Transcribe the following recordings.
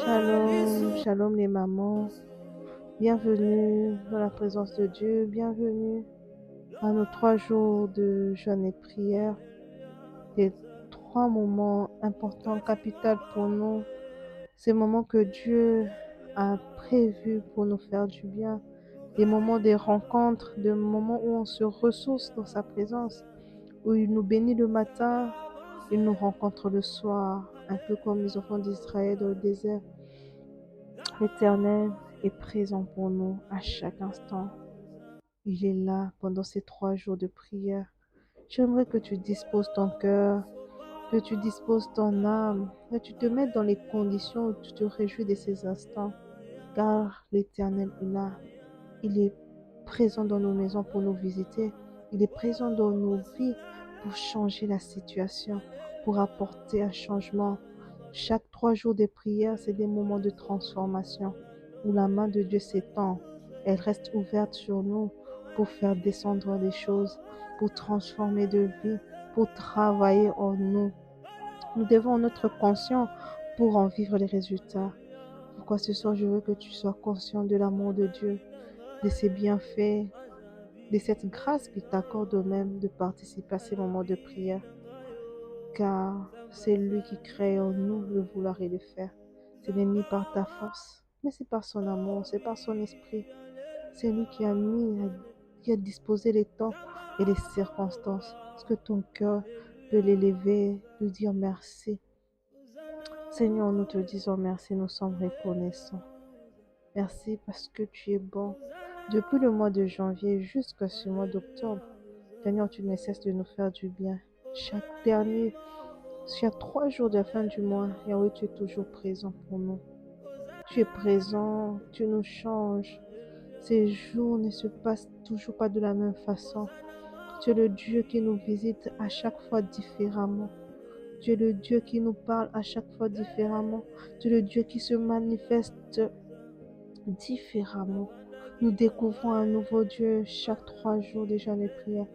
Shalom, shalom les mamans, bienvenue dans la présence de Dieu, bienvenue à nos 3 jours de jeûne et prière, des 3 moments importants, capitaux pour nous, ces moments que Dieu a prévus pour nous faire du bien, des moments des rencontres, des moments où on se ressource dans sa présence, où il nous bénit le matin, il nous rencontre le soir, un peu comme les enfants d'Israël dans le désert. L'Éternel est présent pour nous à chaque instant. Il est là pendant ces 3 jours de prière. J'aimerais que tu disposes ton cœur, que tu disposes ton âme, que tu te mettes dans les conditions où tu te réjouis de ces instants, car l'Éternel est là. Il est présent dans nos maisons pour nous visiter. Il est présent dans nos vies pour changer la situation, pour apporter un changement. Chaque 3 jours de prière, c'est des moments de transformation où la main de Dieu s'étend. Elle reste ouverte sur nous pour faire descendre des choses, pour transformer de vie, pour travailler en nous. Nous devons en être conscients pour en vivre les résultats. Pourquoi ce soir, je veux que tu sois conscient de l'amour de Dieu, de ses bienfaits, de cette grâce qu'il t'accorde même de participer à ces moments de prière. Car c'est lui qui crée en nous le vouloir et le faire. Ce n'est ni par ta force, mais c'est par son amour, c'est par son esprit. C'est lui qui a disposé les temps et les circonstances. Est-ce que ton cœur peut l'élever, lui dire merci? Seigneur, nous te disons merci, nous sommes reconnaissants. Merci parce que tu es bon. Depuis le mois de janvier jusqu'à ce mois d'octobre, Seigneur, tu ne cesses de nous faire du bien. Chaque 3 jours de la fin du mois, Yahweh, tu es toujours présent pour nous. Tu es présent, tu nous changes. Ces jours ne se passent toujours pas de la même façon. Tu es le Dieu qui nous visite à chaque fois différemment. Tu es le Dieu qui nous parle à chaque fois différemment. Tu es le Dieu qui se manifeste différemment. Nous découvrons un nouveau Dieu chaque 3 jours de jeûne et prière.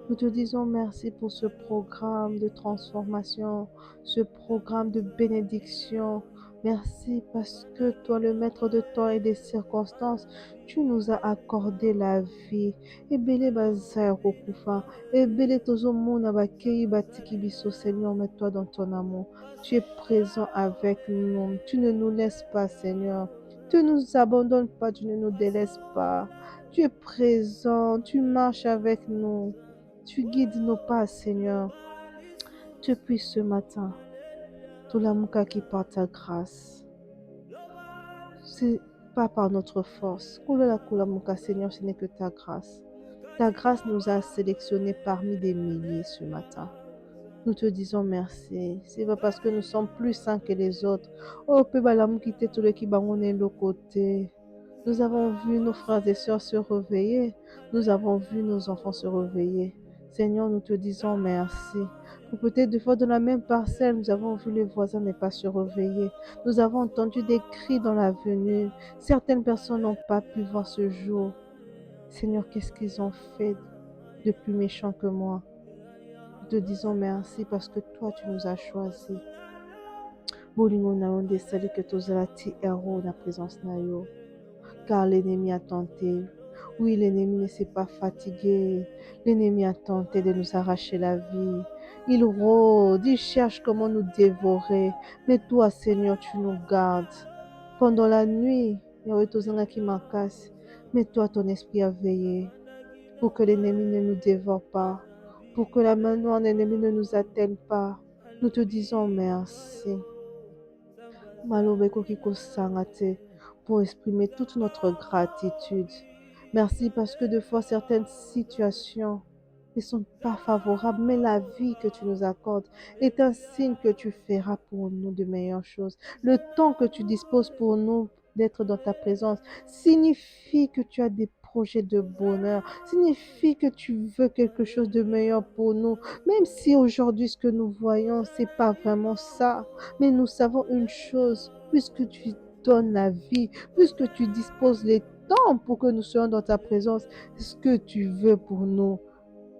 Nous te disons merci pour ce programme de transformation, ce programme de bénédiction. Merci parce que toi, le maître de temps et des circonstances, tu nous as accordé la vie. Ebele bazaya kokufa, ebele tozomona bakei batiki biso, Seigneur, mets-toi dans ton amour. Tu es présent avec nous. Tu ne nous laisses pas, Seigneur. Tu ne nous abandonnes pas, tu ne nous délaisses pas. Tu es présent, tu marches avec nous. Tu guides nos pas, Seigneur. Depuis ce matin, tout l'amour qui par ta grâce. C'est pas par notre force. Seigneur, ce n'est que ta grâce. Ta grâce nous a sélectionnés parmi des milliers ce matin. Nous te disons merci. C'est pas parce que nous sommes plus saints que les autres. Oh, peu balamu quitter tout le qui est le côté. Nous avons vu nos frères et sœurs se réveiller. Nous avons vu nos enfants se réveiller. Seigneur, nous te disons merci. Ou peut-être des fois dans la même parcelle, nous avons vu les voisins ne pas se réveiller. Nous avons entendu des cris dans l'avenue. Certaines personnes n'ont pas pu voir ce jour. Seigneur, qu'est-ce qu'ils ont fait de plus méchant que moi? Nous te disons merci parce que toi, tu nous as choisis. Bolingo na on desali que tozalati héros na présence na yo. Car l'ennemi a tenté. Oui, l'ennemi ne s'est pas fatigué. L'ennemi a tenté de nous arracher la vie. Il rôde, il cherche comment nous dévorer. Mais toi, Seigneur, tu nous gardes. Pendant la nuit, Yahweh tozanga qui m'acasse. Mais toi, ton esprit a veillé. pour que l'ennemi ne nous dévore pas, pour que la main noire de l'ennemi ne nous atteigne pas. Nous te disons merci. Malobeko Kiko Sangate, pour exprimer toute notre gratitude. Merci parce que de fois certaines situations ne sont pas favorables, mais la vie que tu nous accordes est un signe que tu feras pour nous de meilleures choses. Le temps que tu disposes pour nous d'être dans ta présence signifie que tu as des projets de bonheur, signifie que tu veux quelque chose de meilleur pour nous, même si aujourd'hui ce que nous voyons, c'est pas vraiment ça. Mais nous savons une chose, puisque tu donnes la vie, puisque tu disposes les temps pour que nous soyons dans ta présence, ce que tu veux pour nous,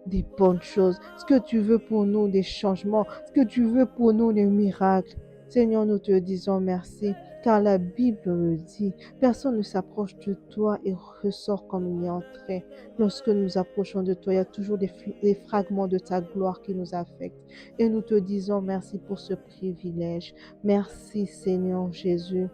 des bonnes choses, ce que tu veux pour nous, des changements, ce que tu veux pour nous, des miracles. Seigneur, nous te disons merci, car la Bible le dit, personne ne s'approche de toi et ressort comme il est entré. Lorsque nous approchons de toi, il y a toujours des fragments de ta gloire qui nous affectent. Et nous te disons merci pour ce privilège. Merci Seigneur Jésus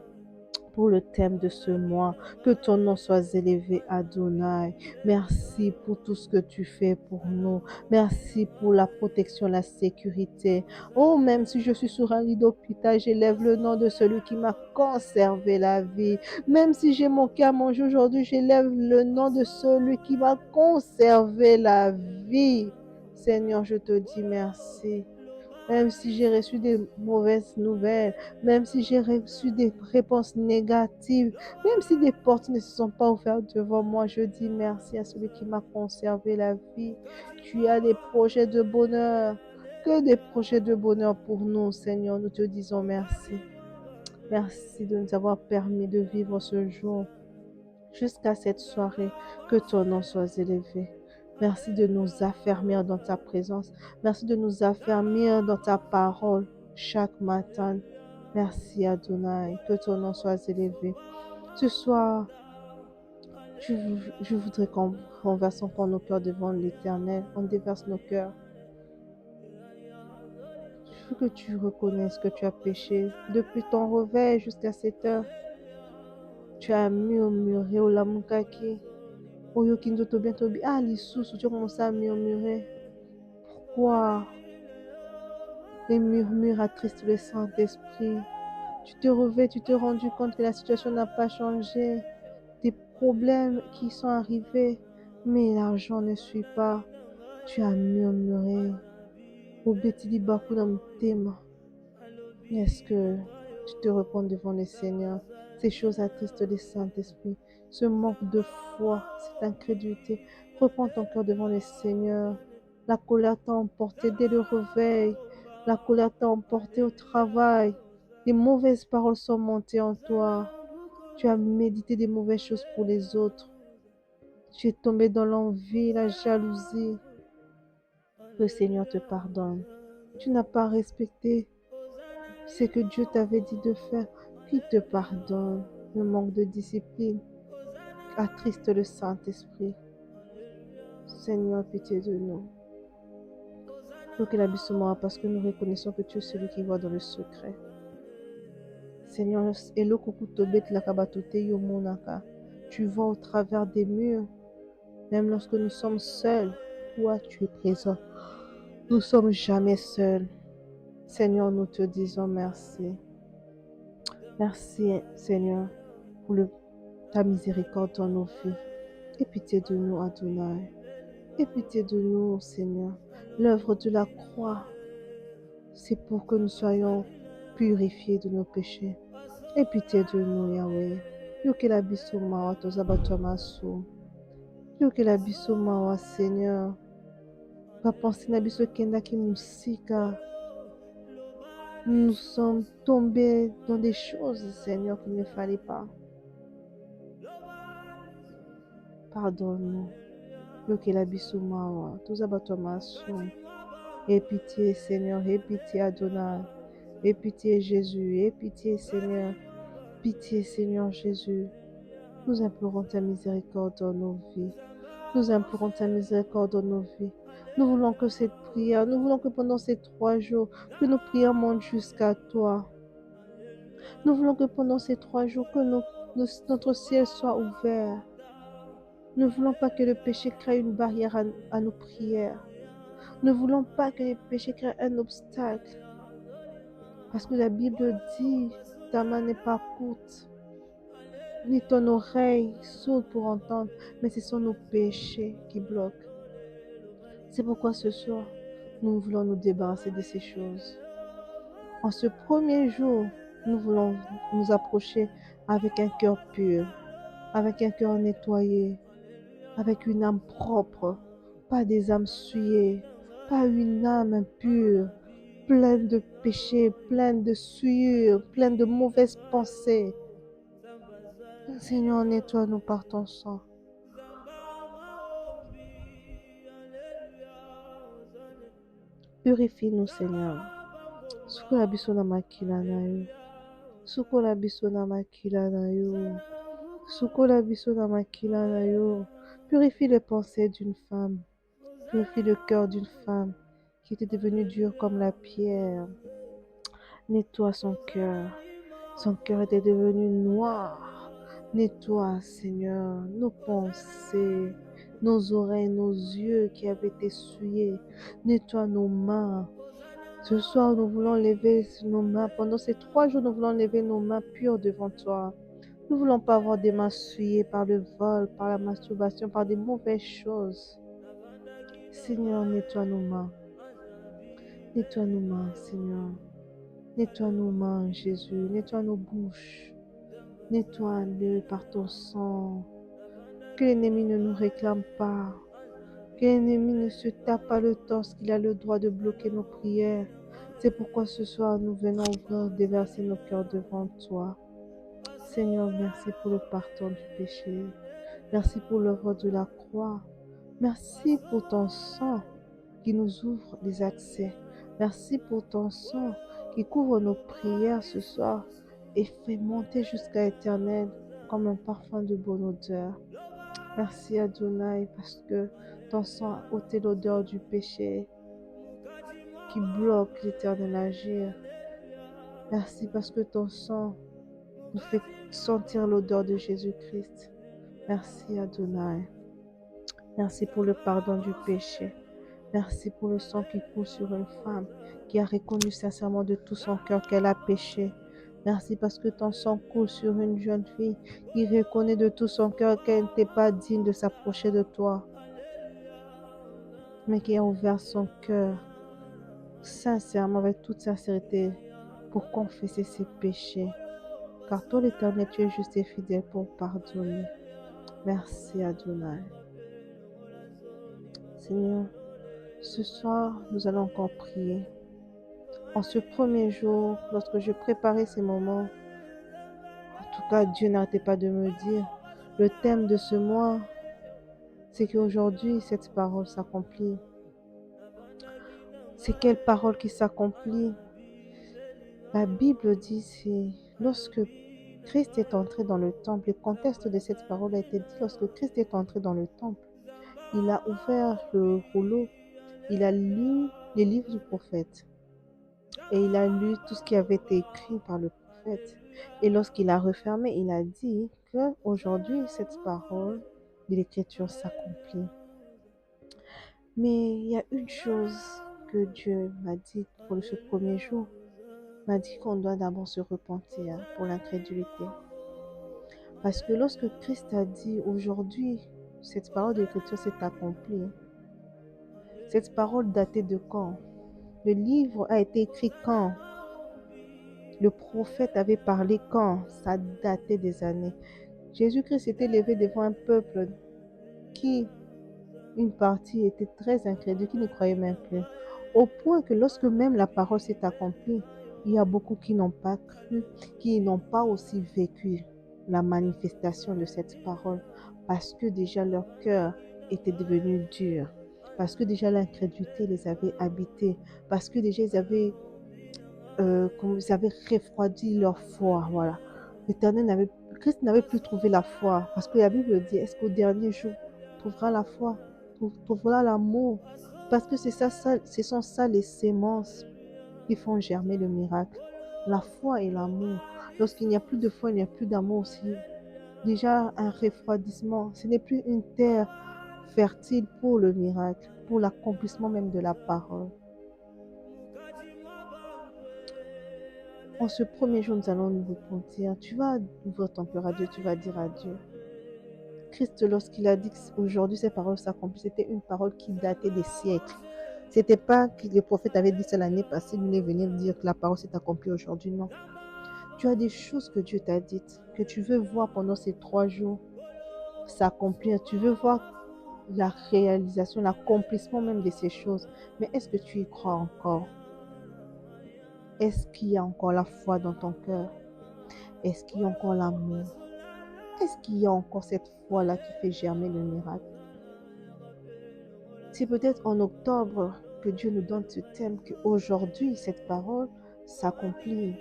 pour le thème de ce mois. Que ton nom soit élevé, Adonai. Merci pour tout ce que tu fais pour nous. Merci pour la protection, la sécurité. Oh, même si je suis sur un lit d'hôpital, j'élève le nom de celui qui m'a conservé la vie. Même si j'ai manqué à manger aujourd'hui, j'élève le nom de celui qui m'a conservé la vie. Seigneur, je te dis merci. Même si j'ai reçu des mauvaises nouvelles, même si j'ai reçu des réponses négatives, même si des portes ne se sont pas ouvertes devant moi, je dis merci à celui qui m'a conservé la vie. Tu as des projets de bonheur, que des projets de bonheur pour nous, Seigneur. Nous te disons merci. Merci de nous avoir permis de vivre ce jour jusqu'à cette soirée. Que ton nom soit élevé. Merci de nous affermir dans ta présence. Merci de nous affermir dans ta parole chaque matin. Merci Adonai. Que ton nom soit élevé. Ce soir, je voudrais qu'on verse encore nos cœurs devant l'Éternel. On déverse nos cœurs. Je veux que tu reconnaisses que tu as péché. Depuis ton réveil jusqu'à cette heure, tu as murmuré au lamukaki. Oyo kinzoto bientôt. Ah, lisusu, tu as commencé à murmurer. Pourquoi les murmures attristent le Saint-Esprit? Tu te réveilles, tu t'es rendu compte que la situation n'a pas changé. Des problèmes qui sont arrivés, mais l'argent ne suit pas. Tu as murmuré. Obetili bakuna mtema. Est-ce que tu te réponds devant le Seigneur? Ces choses attristent le Saint-Esprit. Ce manque de foi, cette incrédulité. Reprends ton cœur devant le Seigneur. La colère t'a emporté dès le réveil. La colère t'a emporté au travail. Les mauvaises paroles sont montées en toi. Tu as médité des mauvaises choses pour les autres. Tu es tombé dans l'envie, la jalousie. Le Seigneur te pardonne. Tu n'as pas respecté ce que Dieu t'avait dit de faire. Qu'il te pardonne. Le manque de discipline attriste le Saint-Esprit. Seigneur, pitié de nous. Nous que l'abissement, parce que nous reconnaissons que tu es celui qui voit dans le secret. Seigneur, tu vois au travers des murs, même lorsque nous sommes seuls, toi tu es présent. Nous ne sommes jamais seuls. Seigneur, nous te disons merci. Merci, Seigneur, pour ta miséricorde dans nos vies. Aie pitié de nous, Adonai. Aie pitié de nous, Seigneur. L'œuvre de la croix, c'est pour que nous soyons purifiés de nos péchés. Aie pitié de nous, Yahweh. Yokela biso mawa tozabatwa maso. Yokela biso mawa, Seigneur. Bapensi na biso kendaki musika. Nous sommes tombés dans des choses, Seigneur, qu'il ne fallait pas. Pardonne-nous. Yokela biso mawa tozabatwa maso. Aie pitié, Seigneur. Aie pitié, Adonai. Aie pitié, Jésus. Aie pitié, Seigneur. Pitié, Seigneur Jésus. Nous implorons ta miséricorde dans nos vies. Nous implorons ta miséricorde dans nos vies. Nous voulons que cette prière, nous voulons que pendant ces 3 jours, que nos prières montent jusqu'à toi. Nous voulons que pendant ces 3 jours, que notre ciel soit ouvert. Ne voulons pas que le péché crée une barrière à nos prières. Ne voulons pas que le péché crée un obstacle. Parce que la Bible dit, ta main n'est pas courte, ni ton oreille sourde pour entendre, mais ce sont nos péchés qui bloquent. C'est pourquoi ce soir, nous voulons nous débarrasser de ces choses. En ce premier jour, nous voulons nous approcher avec un cœur pur, avec un cœur nettoyé, avec une âme propre, pas des âmes souillées, pas une âme impure, pleine de péchés, pleine de souillure, pleine de mauvaises pensées. Seigneur, nettoie-nous par ton sang. Purifie-nous, Seigneur. Sukola biso na makila na yo. Sukola biso na makila na yo. Sukola biso na makila na yo. Purifie les pensées d'une femme. Purifie le cœur d'une femme qui était devenue dure comme la pierre. Nettoie son cœur. Son cœur était devenu noir. Nettoie, Seigneur, nos pensées, nos oreilles, nos yeux qui avaient été souillés. Nettoie nos mains. Ce soir, nous voulons lever nos mains. Pendant ces 3 jours, nous voulons lever nos mains pures devant toi. Nous ne voulons pas avoir des mains souillées par le vol, par la masturbation, par des mauvaises choses. Seigneur, nettoie nos mains. Nettoie nos mains, Seigneur. Nettoie nos mains, Jésus. Nettoie nos bouches. Nettoie-le par ton sang. Que l'ennemi ne nous réclame pas. Que l'ennemi ne se tape pas le torse, qu'il a le droit de bloquer nos prières. C'est pourquoi ce soir, nous venons ouvrir, déverser nos cœurs devant toi. Seigneur, merci pour le pardon du péché. Merci pour l'œuvre de la croix. Merci pour ton sang qui nous ouvre les accès. Merci pour ton sang qui couvre nos prières ce soir et fait monter jusqu'à l'éternel comme un parfum de bonne odeur. Merci Adonai parce que ton sang a ôté l'odeur du péché qui bloque l'éternel agir. Merci parce que ton sang nous fait sentir l'odeur de Jésus-Christ. Merci Adonai. Merci pour le pardon du péché. Merci pour le sang qui coule sur une femme qui a reconnu sincèrement de tout son cœur qu'elle a péché. Merci parce que ton sang coule sur une jeune fille qui reconnaît de tout son cœur qu'elle n'était pas digne de s'approcher de toi, mais qui a ouvert son cœur sincèrement, avec toute sincérité, pour confesser ses péchés. Car toi, l'Éternel, tu es juste et fidèle pour pardonner. Merci Adonai. Seigneur, ce soir, nous allons encore prier. En ce premier jour, lorsque je préparais ces moments, en tout cas, Dieu n'arrêtait pas de me dire, le thème de ce mois, c'est qu'aujourd'hui, cette parole s'accomplit. C'est quelle parole qui s'accomplit? La Bible dit, c'est lorsque Christ est entré dans le temple, le contexte de cette parole a été dit, lorsque Christ est entré dans le temple, il a ouvert le rouleau, il a lu les livres du prophète et il a lu tout ce qui avait été écrit par le prophète. Et lorsqu'il a refermé, il a dit qu'aujourd'hui, cette parole de l'Écriture s'accomplit. Mais il y a une chose que Dieu m'a dit pour ce premier jour, m'a dit qu'on doit d'abord se repentir pour l'incrédulité. Parce que lorsque Christ a dit aujourd'hui, cette parole de l'Écriture s'est accomplie, cette parole datait de quand? Le livre a été écrit quand? Le prophète avait parlé quand? Ça datait des années. Jésus-Christ s'était levé devant un peuple qui, une partie, était très incrédule, qui ne croyait même plus. Au point que lorsque même la parole s'est accomplie, il y a beaucoup qui n'ont pas cru, qui n'ont pas aussi vécu la manifestation de cette parole, parce que déjà leur cœur était devenu dur, parce que déjà l'incrédulité les avait habités, parce que déjà ils avaient refroidi leur foi, voilà. Christ n'avait plus trouvé la foi, parce que la Bible dit, est-ce qu'au dernier jour, trouvera la foi, trouvera l'amour, parce que ce sont ça les sémences qui font germer le miracle. La foi et l'amour. Lorsqu'il n'y a plus de foi, il n'y a plus d'amour aussi. déjà un refroidissement. Ce n'est plus une terre fertile pour le miracle, pour l'accomplissement même de la parole. En ce premier jour, nous allons nous repentir. Tu vas ouvrir ton cœur à Dieu, tu vas dire à Dieu. Christ, lorsqu'il a dit qu'aujourd'hui ces paroles s'accomplissent, c'était une parole qui datait des siècles. C'était pas que le prophète avait dit ça l'année passée, lui est venir dire que la parole s'est accomplie aujourd'hui, non. Tu as des choses que Dieu t'a dites, que tu veux voir pendant ces 3 jours s'accomplir. Tu veux voir la réalisation, l'accomplissement même de ces choses. Mais est-ce que tu y crois encore? Est-ce qu'il y a encore la foi dans ton cœur? Est-ce qu'il y a encore l'amour? Est-ce qu'il y a encore cette foi-là qui fait germer le miracle? C'est peut-être en octobre que Dieu nous donne ce thème, qu'aujourd'hui, cette parole s'accomplit.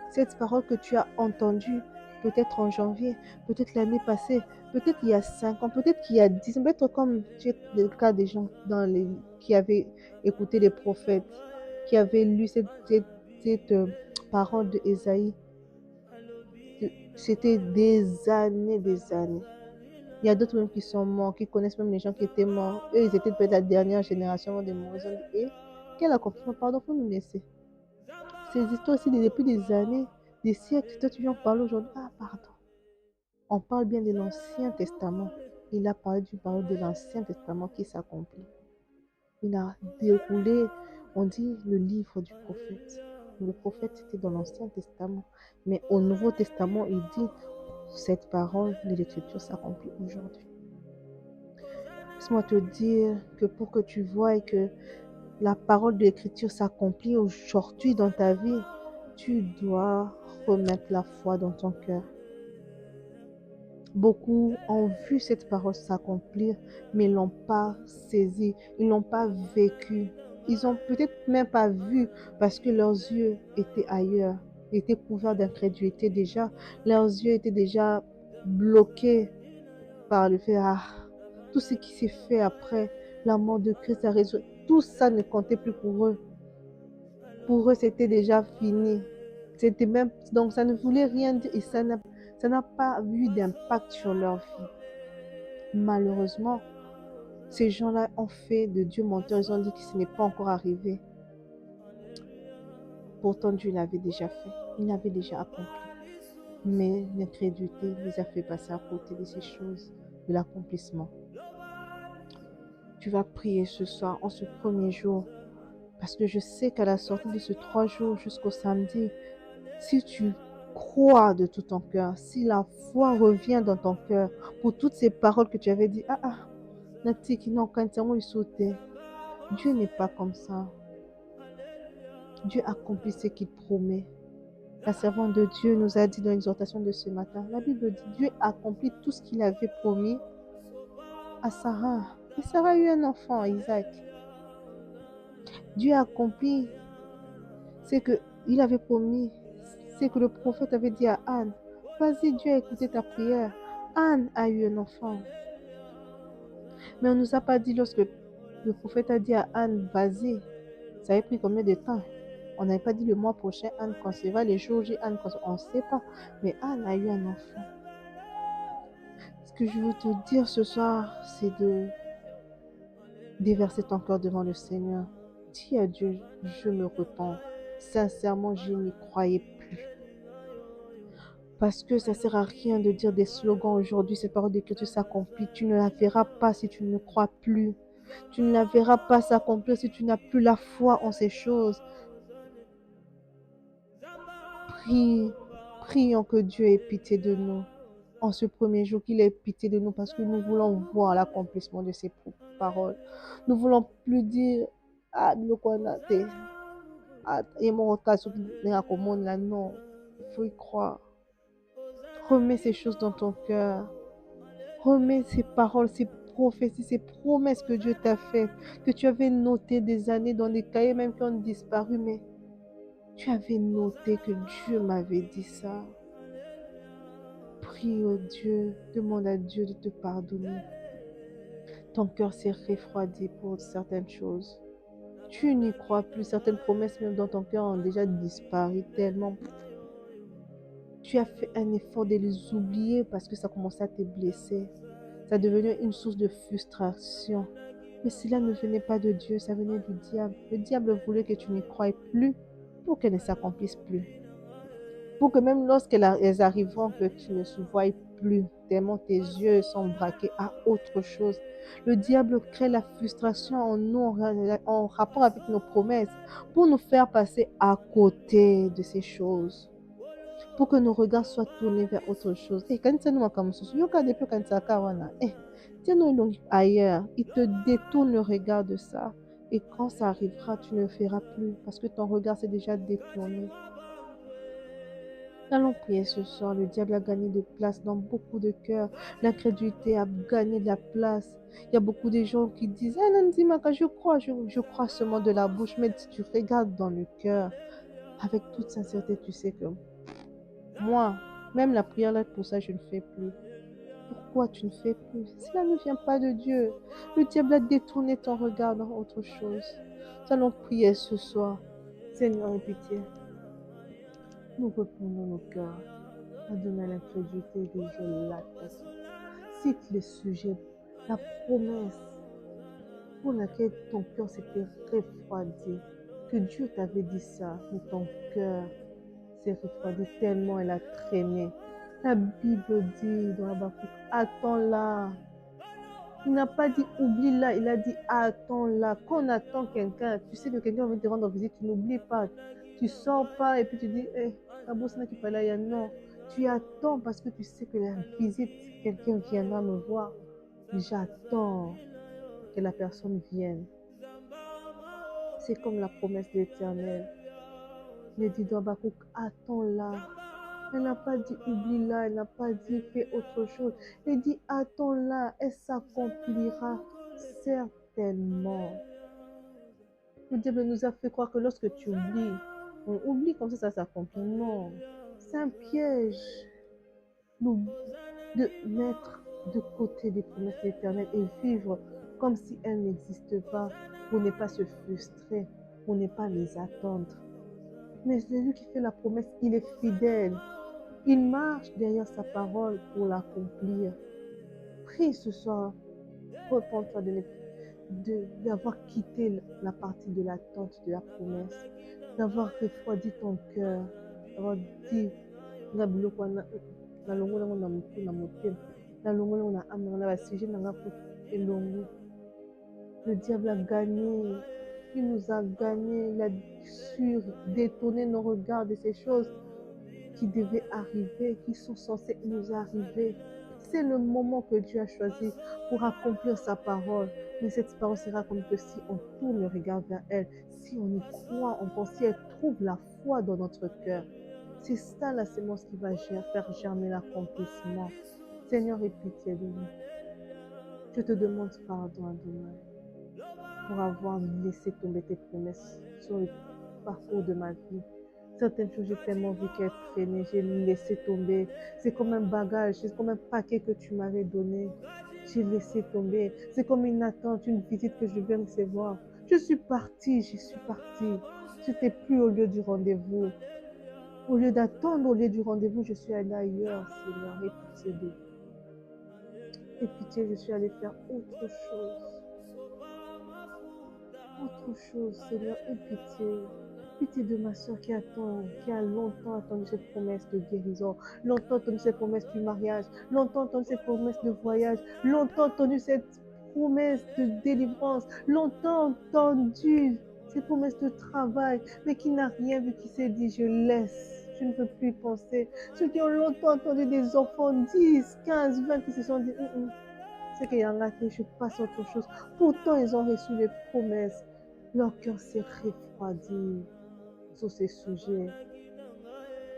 Cette parole que tu as entendue, peut-être en janvier, peut-être l'année passée, peut-être il y a 5 ans, peut-être qu'il y a 10 ans, peut-être comme tu es le cas des gens qui avaient écouté les prophètes, qui avaient lu cette parole de Ésaïe. C'était des années, des années. Il y a d'autres même qui sont morts, qui connaissent même les gens qui étaient morts. Eux, ils étaient peut-être la dernière génération des morts. Ils ont dit, et quel accomplissement, pardon, faut nous laisser. Ces histoires aussi, depuis des années, des siècles, toi tu viens en parler aujourd'hui. Ah, pardon. On parle bien de l'Ancien Testament. Il a parlé d'une parole de l'Ancien Testament qui s'accomplit. Il a déroulé, on dit, le livre du prophète. Le prophète, c'était dans l'Ancien Testament. Mais au Nouveau Testament, il dit, cette parole de l'Écriture s'accomplit aujourd'hui. Laisse-moi te dire que pour que tu vois que la parole de l'Écriture s'accomplit aujourd'hui dans ta vie, tu dois remettre la foi dans ton cœur. Beaucoup ont vu cette parole s'accomplir, mais ils ne l'ont pas saisie, ils ne l'ont pas vécue. Ils n'ont peut-être même pas vu parce que leurs yeux étaient ailleurs, étaient couverts d'incrédulité déjà. Leurs yeux étaient déjà bloqués par le fait, tout ce qui s'est fait après la mort de Christ, la résurrection, tout ça ne comptait plus pour eux. Pour eux, c'était déjà fini. C'était même, donc ça ne voulait rien dire et ça n'a pas eu d'impact sur leur vie. Malheureusement, ces gens-là ont fait de Dieu menteur. Ils ont dit que ce n'est pas encore arrivé. Pourtant, Dieu l'avait déjà fait. Il l'avait déjà accompli. Mais l'incrédulité les a fait passer à côté de ces choses, de l'accomplissement. Tu vas prier ce soir, en ce premier jour, parce que je sais qu'à la sortie de ces 3 jours jusqu'au samedi, si tu crois de tout ton cœur, si la foi revient dans ton cœur pour toutes ces paroles que tu avais dit, Natiki, non, quand il sautait. Dieu n'est pas comme ça. Dieu accomplit ce qu'il promet. La servante de Dieu nous a dit dans l'exhortation de ce matin, la Bible dit, Dieu accomplit tout ce qu'il avait promis à Sarah. Et Sarah a eu un enfant, Isaac. Dieu a accompli ce qu'il avait promis, ce que le prophète avait dit à Anne. Vas-y, Dieu a écouté ta prière. Anne a eu un enfant. Mais on ne nous a pas dit lorsque le prophète a dit à Anne, vas-y. Ça avait pris combien de temps? On n'avait pas dit le mois prochain, Anne concevra, les jours J, Anne concevra. On ne sait pas. Mais Anne a eu un enfant. Ce que je veux te dire ce soir, c'est de déverser ton cœur devant le Seigneur. Dis à Dieu, je me repens. Sincèrement, je n'y croyais plus. Parce que ça ne sert à rien de dire des slogans aujourd'hui, cette parole d'écriture s'accomplit. Tu ne la verras pas si tu ne crois plus. Tu ne la verras pas s'accomplir si tu n'as plus la foi en ces choses. Prions que Dieu ait pitié de nous. En ce premier jour, qu'il ait pitié de nous parce que nous voulons voir l'accomplissement de ces paroles. Nous ne voulons plus dire, non, il faut y croire. Remets ces choses dans ton cœur. Remets ces paroles, ces prophéties, ces promesses que Dieu t'a faites, que tu avais notées des années dans des cahiers même qui ont disparu, mais tu avais noté que Dieu m'avait dit ça. Prie au Dieu, demande à Dieu de te pardonner. Ton cœur s'est refroidi pour certaines choses. Tu n'y crois plus. Certaines promesses même dans ton cœur ont déjà disparu tellement. Tu as fait un effort de les oublier parce que ça commençait à te blesser. Ça devenait une source de frustration. Mais cela ne venait pas de Dieu, ça venait du diable. Le diable voulait que tu n'y croies plus pour qu'elles ne s'accomplissent plus. Pour que même lorsqu'elles arriveront, que tu ne se voies plus, tellement tes yeux sont braqués à autre chose. Le diable crée la frustration en nous en rapport avec nos promesses pour nous faire passer à côté de ces choses. Pour que nos regards soient tournés vers autre chose. Et quand tu nous comme ça, depuis quand tiens-nous ailleurs. Il te détourne le regard de ça. Et quand ça arrivera, tu ne le feras plus parce que ton regard s'est déjà détourné. Allons prier ce soir. Le diable a gagné de place dans beaucoup de cœurs. L'incrédulité a gagné de la place. Il y a beaucoup de gens qui disent ah, Nandi Maka, je crois seulement de la bouche. Mais si tu regardes dans le cœur, avec toute sincérité, tu sais que moi, même la prière là, pour ça, je ne fais plus. Pourquoi tu ne fais plus? Cela ne vient pas de Dieu. Le diable a détourné ton regard dans autre chose. Nous allons prier ce soir. Seigneur, aie pitié. Nous reprenons nos cœurs. Adonne l'incrédulité et l'idolâtration. Cite les sujets, la promesse pour laquelle ton cœur s'était refroidi. Que Dieu t'avait dit ça, mais ton cœur s'est refroidi tellement elle a traîné. La Bible dit dans Habakkuk, attends-la. Il n'a pas dit oublie-la, il a dit attends-la. Quand on attend quelqu'un, tu sais que quelqu'un va te rendre visite, tu n'oublies pas. Tu sors pas et puis tu dis, la bosse n'a qui parlait, non. Tu attends parce que tu sais que la visite, quelqu'un viendra me voir. J'attends que la personne vienne. C'est comme la promesse de l'Éternel. Il dit dans Habakkuk, attends-la. Elle n'a pas dit oublie-la, elle n'a pas dit fais autre chose. Elle dit attends-la, elle s'accomplira certainement. Le diable nous a fait croire que lorsque tu oublies, on oublie comme ça s'accomplit. Non, c'est un piège de mettre de côté des promesses de l'Éternel et vivre comme si elles n'existent pas pour ne pas se frustrer, pour ne pas les attendre. Mais celui qui fait la promesse, il est fidèle. Il marche derrière sa parole pour l'accomplir. Prie ce soir, repens-toi d'avoir quitté la partie de l'attente de la promesse, d'avoir refroidi ton cœur, d'avoir dit, le diable a gagné, il nous a gagné, il a su détourner nos regards de ces choses qui devaient arriver, qui sont censées nous arriver. C'est le moment que Dieu a choisi pour accomplir sa parole. Mais cette parole sera comme que si on tourne le regard vers elle, si on y croit encore, si elle trouve la foi dans notre cœur. C'est ça la sémence qui va faire germer l'accomplissement. Seigneur, aie pitié de nous. Je te demande pardon, Adonai, pour avoir laissé tomber tes promesses sur le parcours de ma vie. Certaines choses, j'ai tellement vu qu'elles traînaient, j'ai laissé tomber. C'est comme un bagage, c'est comme un paquet que tu m'avais donné. J'ai laissé tomber. C'est comme une attente, une visite que je viens recevoir. Je suis partie. Je n'étais plus au lieu du rendez-vous. Au lieu d'attendre au lieu du rendez-vous, je suis allée ailleurs, Seigneur. Aie pitié de nous. Aie pitié, je suis allée faire autre chose. Autre chose, Seigneur, aie pitié. Pitié de ma soeur qui attend, qui a longtemps attendu cette promesse de guérison, longtemps attendu cette promesse du mariage, longtemps attendu cette promesse de voyage, longtemps attendu cette promesse de délivrance, longtemps attendu cette promesse de travail, mais qui n'a rien vu, qui s'est dit je laisse, je ne veux plus penser. Ceux qui ont longtemps attendu des enfants, 10, 15, 20, qui se sont dit c'est qu'il y en a qui je passe autre chose. Pourtant, ils ont reçu les promesses. Leur cœur s'est refroidi sur ces sujets.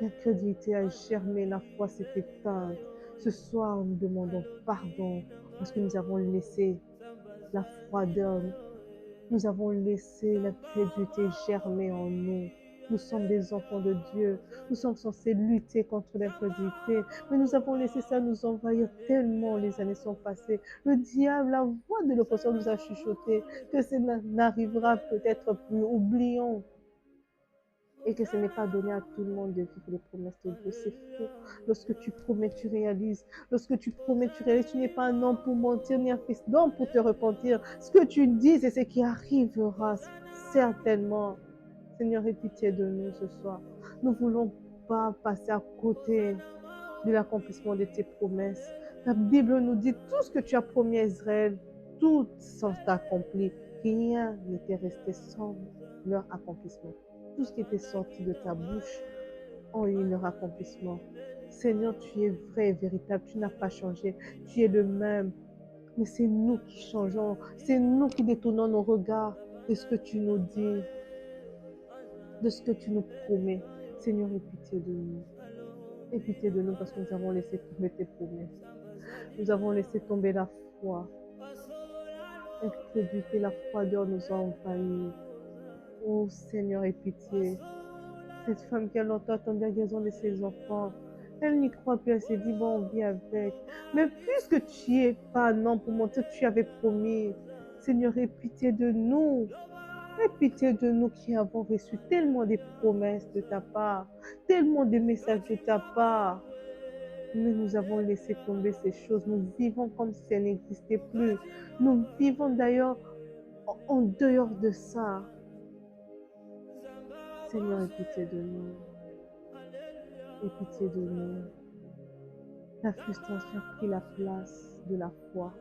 L'incrédulité a germé, la foi s'est éteinte. Ce soir, nous demandons pardon parce que nous avons laissé la froideur, nous avons laissé l'incrédulité germer en nous. Nous sommes des enfants de Dieu. Nous sommes censés lutter contre l'incrédulité. Mais nous avons laissé ça nous envahir tellement les années sont passées. Le diable, la voix de l'opposition nous a chuchoté que ça n'arrivera peut-être plus. Oublions. et que ce n'est pas donné à tout le monde de vivre les promesses de Dieu. C'est faux. Lorsque tu promets, tu réalises. Lorsque tu promets, tu réalises. Tu n'es pas un homme pour mentir, ni un fils d'homme pour te repentir. Ce que tu dis, c'est ce qui arrivera certainement. Seigneur, aie pitié de nous ce soir. Nous ne voulons pas passer à côté de l'accomplissement de tes promesses. La Bible nous dit tout ce que tu as promis à Israël, tout s'est accompli. Rien n'était resté sans leur accomplissement. Tout ce qui était sorti de ta bouche ont eu leur accomplissement. Seigneur, tu es vrai et véritable, tu n'as pas changé, tu es le même. Mais c'est nous qui changeons, c'est nous qui détournons nos regards de ce que tu nous dis, de ce que tu nous promets. Seigneur, aie pitié de nous. Aie pitié de nous parce que nous avons laissé tomber tes promesses. Nous avons laissé tomber la foi. L'incrédulité, la froideur nous a envahis. Oh Seigneur, aie pitié. Cette femme qui a longtemps attendu la guérison de ses enfants, elle n'y croit plus, elle s'est dit, bon, on vit avec. Mais puisque tu n'es pas un homme pour mentir, tu avais promis. Seigneur, aie pitié de nous. Aie pitié de nous qui avons reçu tellement de promesses de ta part, tellement de messages de ta part. Mais nous avons laissé tomber ces choses. Nous vivons comme si elles n'existaient plus. Nous vivons d'ailleurs en dehors de ça. Seigneur, aie pitié de nous. Aie pitié de nous. La frustration a pris la place de la foi.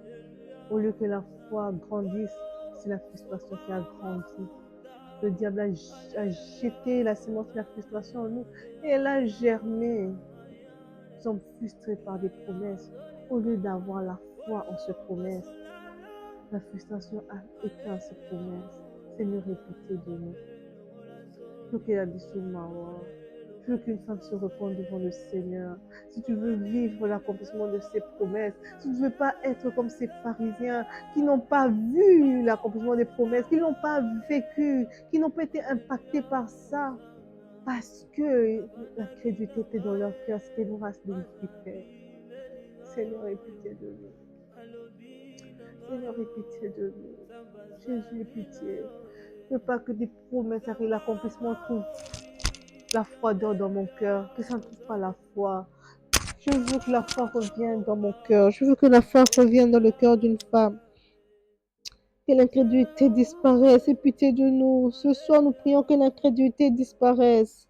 Au lieu que la foi grandisse, c'est la frustration qui a grandi. Le diable a jeté la semence de la frustration en nous et elle a germé. Nous sommes frustrés par des promesses. Au lieu d'avoir la foi en ces promesses, la frustration a éteint ces promesses. Seigneur, aie pitié de nous. Nous qu'il a dit sous Mawa. Je veux qu'une femme se repente devant le Seigneur. Si tu veux vivre l'accomplissement de ses promesses, si tu ne veux pas être comme ces pharisiens qui n'ont pas vu l'accomplissement des promesses, qui n'ont pas vécu, qui n'ont pas été impactés par ça, parce que la crédulité était dans leur cœur, c'était une race d'iniquité. Seigneur, aie pitié de nous. Seigneur, aie pitié de nous. Jésus, aie pitié. Ne veux pas que des promesses arrivent, l'accomplissement trouve la froideur dans mon cœur, que ça ne trouve pas la foi. Je veux que la foi revienne dans mon cœur. Je veux que la foi revienne dans le cœur d'une femme. Que l'incrédulité disparaisse. Aie pitié de nous. Ce soir, nous prions que l'incrédulité disparaisse.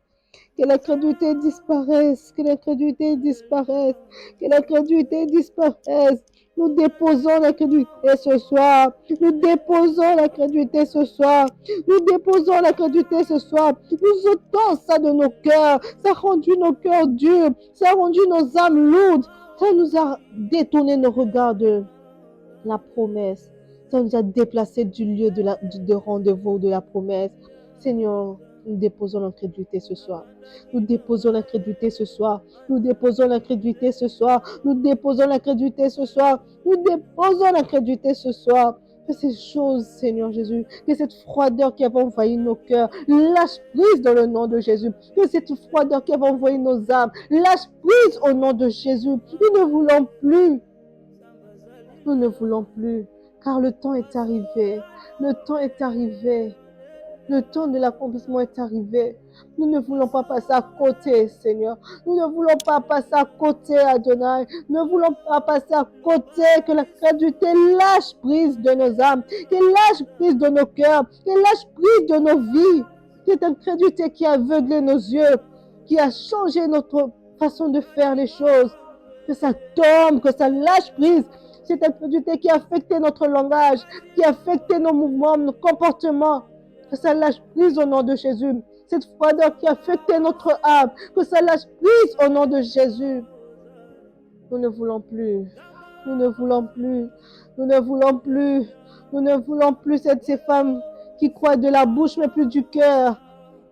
Que l'incrédulité disparaisse. Que l'incrédulité disparaisse. Que l'incrédulité disparaisse. Nous déposons l'incrédulité ce soir. Nous déposons l'incrédulité ce soir. Nous déposons l'incrédulité ce soir. Nous ôtons ça de nos cœurs. Ça a rendu nos cœurs durs. Ça a rendu nos âmes lourdes. Ça nous a détourné nos regards de la promesse. Ça nous a déplacés du lieu de rendez-vous de la promesse. Seigneur, nous déposons l'incrédulité ce soir. Nous déposons l'incrédulité ce soir. Nous déposons l'incrédulité ce soir. Nous déposons l'incrédulité ce soir. Nous déposons l'incrédulité ce soir. Que ces choses, Seigneur Jésus, que cette froideur qui avait envahi nos cœurs, lâche prise dans le nom de Jésus. Que cette froideur qui avait envahi nos âmes, lâche prise au nom de Jésus. Nous ne voulons plus. Nous ne voulons plus, car le temps est arrivé. Le temps est arrivé. Le temps de l'accomplissement est arrivé. Nous ne voulons pas passer à côté, Seigneur. Nous ne voulons pas passer à côté, Adonai. Nous ne voulons pas passer à côté, que la crédulité lâche prise de nos âmes, qu'elle lâche prise de nos cœurs, qu'elle lâche prise de nos vies. C'est une crédulité qui a aveuglé nos yeux, qui a changé notre façon de faire les choses. Que ça tombe, que ça lâche prise. C'est une crédulité qui a affecté notre langage, qui a affecté nos mouvements, nos comportements. Que ça lâche prise au nom de Jésus. Cette froideur qui a affecté notre âme, que ça lâche prise au nom de Jésus. Nous ne voulons plus. Nous ne voulons plus. Nous ne voulons plus. Nous ne voulons plus être ces femmes qui croient de la bouche mais plus du cœur.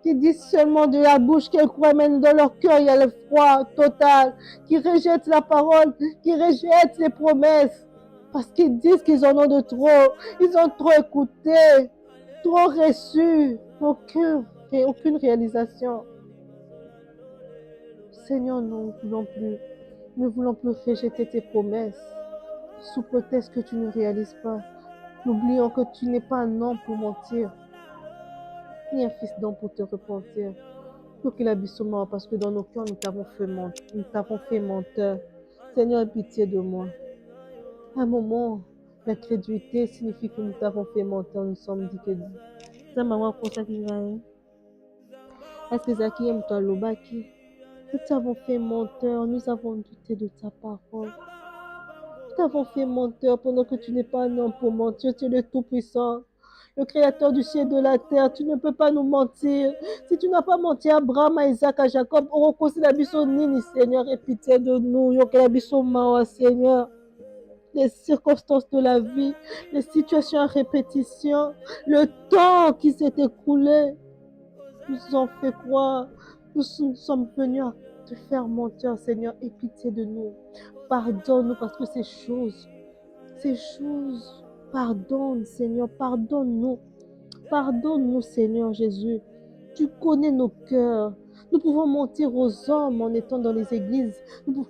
Qui disent seulement de la bouche, qu'elles croient même dans leur cœur, il y a le froid total. Qui rejettent la parole, qui rejettent les promesses. Parce qu'ils disent qu'ils en ont de trop. Ils ont trop écouté. Trop reçu, aucune réalisation. Seigneur, nous ne voulons plus rejeter tes promesses sous prétexte que tu ne réalises pas. N'oublions que tu n'es pas un homme pour mentir, ni un fils d'homme pour te repentir. Parce que dans nos cœurs, nous t'avons fait menteur. Seigneur, aie pitié de moi. À un moment, l'incrédulité signifie que nous t'avons fait menteur. Nous sommes dit que ça m'a rencontré. Est-ce que Zaki aime toi Lobaki? Nous t'avons fait menteur. Nous avons douté de ta parole. Nous t'avons fait menteur pendant que tu n'es pas un homme pour mentir. Tu es le Tout-Puissant, le Créateur du ciel et de la terre. Tu ne peux pas nous mentir. Si tu n'as pas menti à Abraham, à Isaac, à Jacob, on reconnaît la biso nini, Seigneur, et pitié de nous. Yoke la biso mawa, Seigneur. Les circonstances de la vie, les situations à répétition, le temps qui s'est écoulé, nous ont fait croire. Nous sommes venus à te faire mentir, Seigneur, et pitié de nous. Pardonne-nous parce que ces choses, pardonne, Seigneur, pardonne-nous. Pardonne-nous, Seigneur Jésus. Tu connais nos cœurs. Nous pouvons mentir aux hommes en étant dans les églises. Nous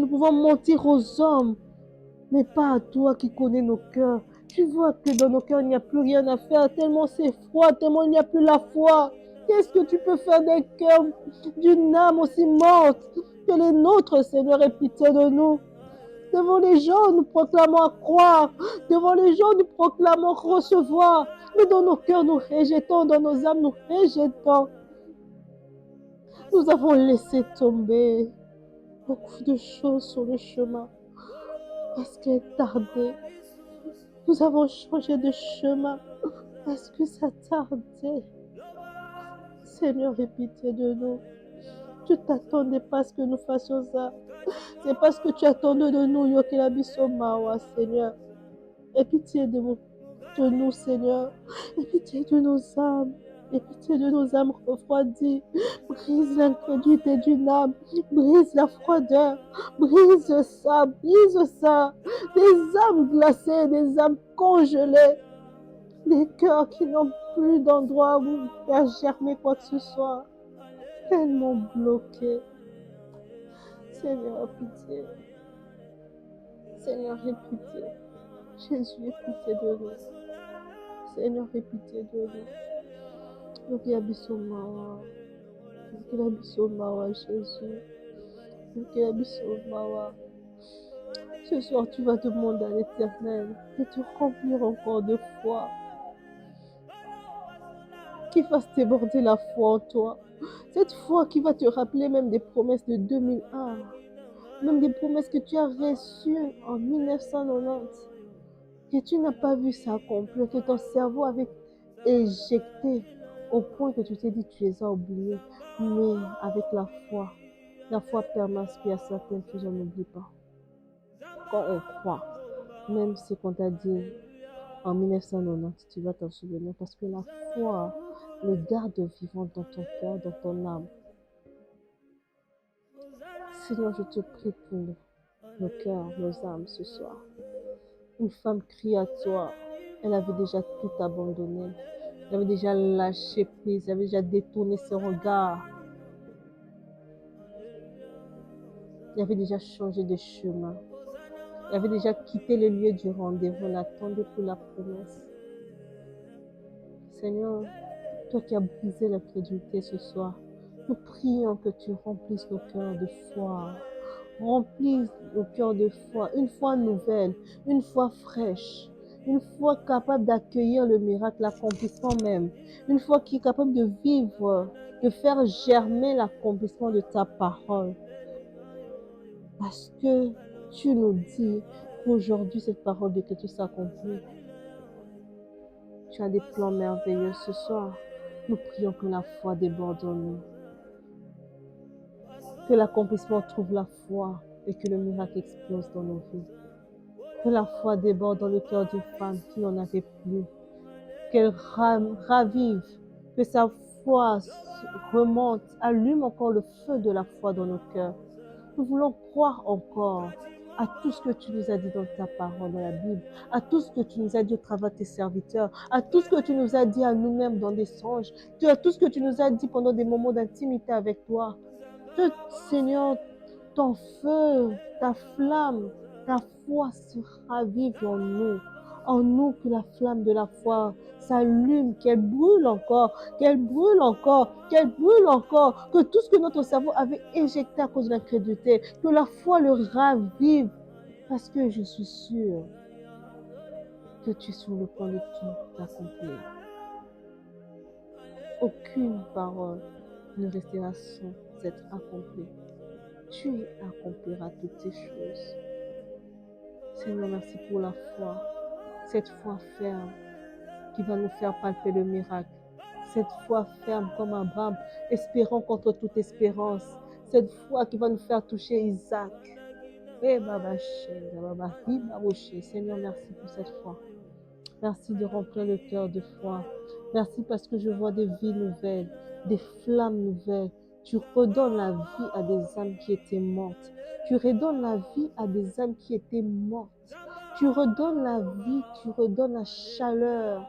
pouvons mentir aux hommes, mais pas à toi qui connais nos cœurs. Tu vois que dans nos cœurs, il n'y a plus rien à faire, tellement c'est froid, tellement il n'y a plus la foi. Qu'est-ce que tu peux faire d'un cœur, d'une âme aussi morte que les nôtres, Seigneur, aie pitié de nous. Devant les gens, nous proclamons à croire. Devant les gens, nous proclamons recevoir. Mais dans nos cœurs, nous rejetons. Dans nos âmes, nous rejetons. Nous avons laissé tomber beaucoup de choses sur le chemin parce qu'elle tardait. Nous avons changé de chemin parce que ça tardait. Seigneur, aie pitié de nous. Tu t'attendais pas à ce que nous fassions ça. C'est parce que tu attendais de nous, Yokela Bisomawa, Seigneur. Aie pitié de nous, Seigneur. Aie pitié de nos âmes. Aie pitié de nos âmes refroidies. Brise l'incrédulité d'une âme. Brise la froideur. Brise ça. Brise ça. Des âmes glacées, des âmes congelées. Des cœurs qui n'ont plus d'endroit où faire germer quoi que ce soit. Tellement bloqués. Seigneur, aie pitié. Seigneur, aie pitié. Jésus, aie pitié de nous. Seigneur, aie pitié de nous. Yokia Bisomawa. Yokia Bisomawa, Jésus. Yokia Bisomawa. Ce soir, tu vas demander à l'Éternel de te remplir encore de foi. Qu'il fasse déborder la foi en toi. Cette foi qui va te rappeler même des promesses de 2001. Même des promesses que tu as reçues en 1990. Que tu n'as pas vu s'accomplir. Que ton cerveau avait éjecté au point que tu t'es dit tu les as oubliés. Mais avec la foi permet à ce qu'il y a certaines choses, on n'oublie pas. Quand on croit, même ce qu'on t'a dit en 1990, tu vas t'en souvenir parce que la foi le garde vivant dans ton cœur, dans ton âme. Seigneur, je te prie pour nos cœurs, nos âmes ce soir. Une femme crie à toi. Elle avait déjà tout abandonné. Elle avait déjà lâché prise. Elle avait déjà détourné ses regards. Elle avait déjà changé de chemin. Elle avait déjà quitté le lieu du rendez-vous. Elle attendait pour la promesse. Seigneur, toi qui as brisé l'incrédulité ce soir, nous prions que tu remplisses nos cœurs de foi. Remplis nos cœurs de foi, une foi nouvelle, une foi fraîche, une foi capable d'accueillir le miracle, l'accomplissement même, une foi qui est capable de vivre, de faire germer l'accomplissement de ta parole. Parce que tu nous dis qu'aujourd'hui, cette parole de que tout s'accomplit. Tu as des plans merveilleux ce soir. Nous prions que la foi déborde en nous. Que l'accomplissement trouve la foi et que le miracle explose dans nos vies. Que la foi déborde dans le cœur d'une femme qui n'en avait plus. Qu'elle ravive, que sa foi remonte, allume encore le feu de la foi dans nos cœurs. Nous voulons croire encore à tout ce que tu nous as dit dans ta parole, dans la Bible, à tout ce que tu nous as dit au travers de tes serviteurs, à tout ce que tu nous as dit à nous-mêmes dans des songes, à tout ce que tu nous as dit pendant des moments d'intimité avec toi. Que, Seigneur, ton feu, ta flamme, ta foi se ravive en nous. en nous que la flamme de la foi s'allume, qu'elle brûle encore, qu'elle brûle encore, qu'elle brûle encore, que tout ce que notre cerveau avait éjecté à cause de l'incrédulité, que la foi le ravive, parce que je suis sûre que tu es sur le point de tout accomplir. Aucune parole ne restera sans être accomplie. Tu accompliras toutes ces choses. Seigneur, merci pour la foi, cette foi ferme qui va nous faire palper le miracle. Cette foi ferme comme Abraham, espérant contre toute espérance. Cette foi qui va nous faire toucher Isaac. Seigneur, merci pour cette foi. Merci de remplir le cœur de foi. Merci parce que je vois des vies nouvelles, des flammes nouvelles. Tu redonnes la vie à des âmes qui étaient mortes. Tu redonnes la vie à des âmes qui étaient mortes. Tu redonnes la vie, tu redonnes la chaleur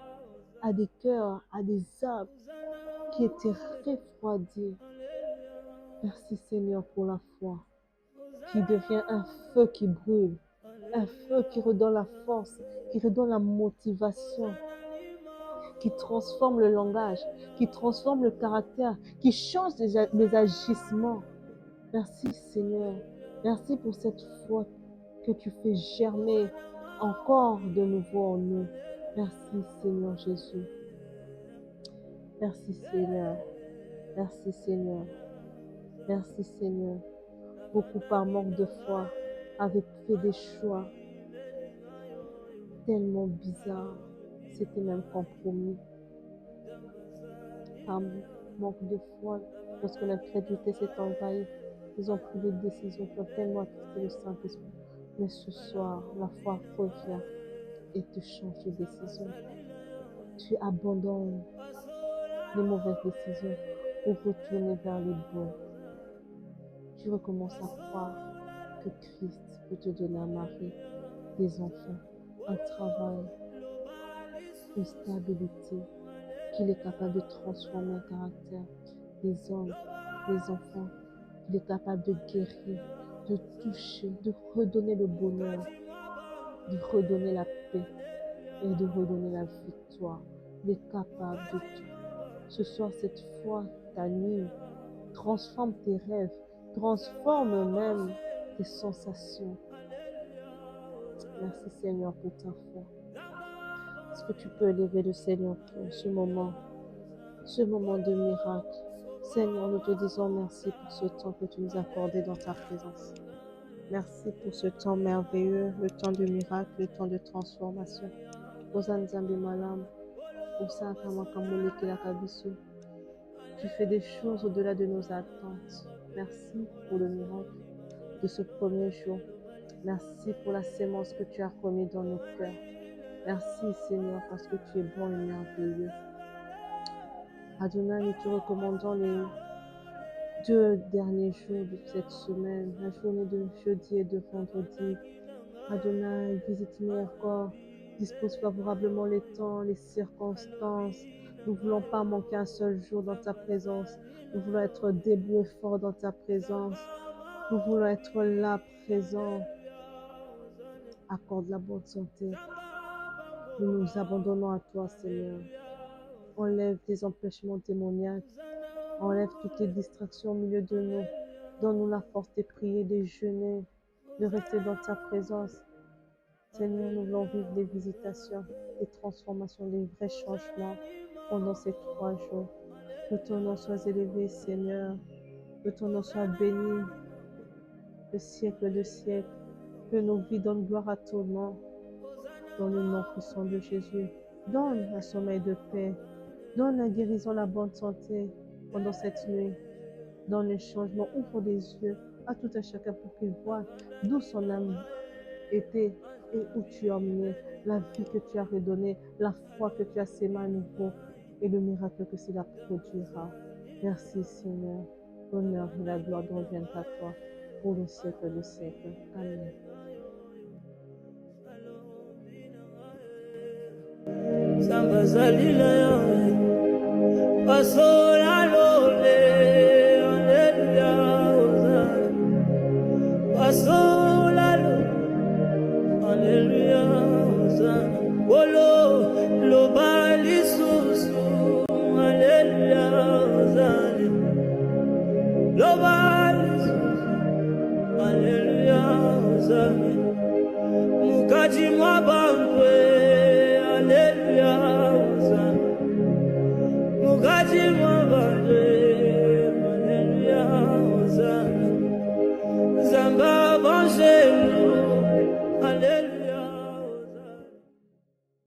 à des cœurs, à des âmes qui étaient refroidis. Merci Seigneur pour la foi qui devient un feu qui brûle, un feu qui redonne la force, qui redonne la motivation, qui transforme le langage, qui transforme le caractère, qui change les agissements. Merci Seigneur, merci pour cette foi que tu fais germer encore de nouveau en nous. Merci Seigneur Jésus. Merci Seigneur. Merci Seigneur. Merci Seigneur. Beaucoup par manque de foi avaient fait des choix tellement bizarres. C'était même compromis. Par manque de foi, lorsque l'incrédulité s'est envahie, ils ont pris des décisions qui ont tellement attristé le Saint-Esprit. Mais ce soir, la foi revient et te change de décision. Tu abandonnes les mauvaises décisions pour retourner vers les bonnes. Tu recommences à croire que Christ peut te donner un mari, des enfants, un travail, une stabilité, qu'il est capable de transformer un caractère, des hommes, des enfants, qu'il est capable de guérir, de toucher, de redonner le bonheur, de redonner la paix et de redonner la victoire. Il est capable de tout. Ce soir, cette foi t'anime, transforme tes rêves, transforme même tes sensations. Merci Seigneur pour ta foi. Est-ce que tu peux élever le Seigneur pour ce moment de miracle? Seigneur, nous te disons merci pour ce temps que tu nous as accordé dans ta présence. Merci pour ce temps merveilleux, le temps de miracle, le temps de transformation. Tu fais des choses au-delà de nos attentes. Merci pour le miracle de ce premier jour. Merci pour la sémence que tu as remis dans nos cœurs. Merci Seigneur parce que tu es bon et merveilleux. Adonai, nous te recommandons les 2 derniers jours de cette semaine, la journée de jeudi et de vendredi. Adonai, visite-nous encore, dispose favorablement les temps, les circonstances. Nous ne voulons pas manquer un seul jour dans ta présence. Nous voulons être debout et forts dans ta présence. Nous voulons être là, présents. Accorde la bonne santé. Nous nous abandonnons à toi, Seigneur. Enlève les empêchements démoniaques. Enlève toutes les distractions au milieu de nous. Donne-nous la force de prier, de jeûner, de rester dans ta présence. Seigneur, nous voulons vivre des visitations, des transformations, des vrais changements pendant ces 3 jours. Que ton nom soit élevé, Seigneur. Que ton nom soit béni de siècle de siècle. Que nos vies donnent gloire à ton nom. Dans le nom puissant de Jésus. Donne un sommeil de paix. Donne la guérison, la bonne santé pendant cette nuit. Donne le changement. Ouvre les yeux à tout un chacun pour qu'il voit d'où son âme était et où tu as emmené, la vie que tu as redonnée, la foi que tu as sémée à nouveau et le miracle que cela produira. Merci Seigneur. L'honneur et la gloire reviennent à toi pour le siècle des siècles. Amen. Alléluia. Gaza.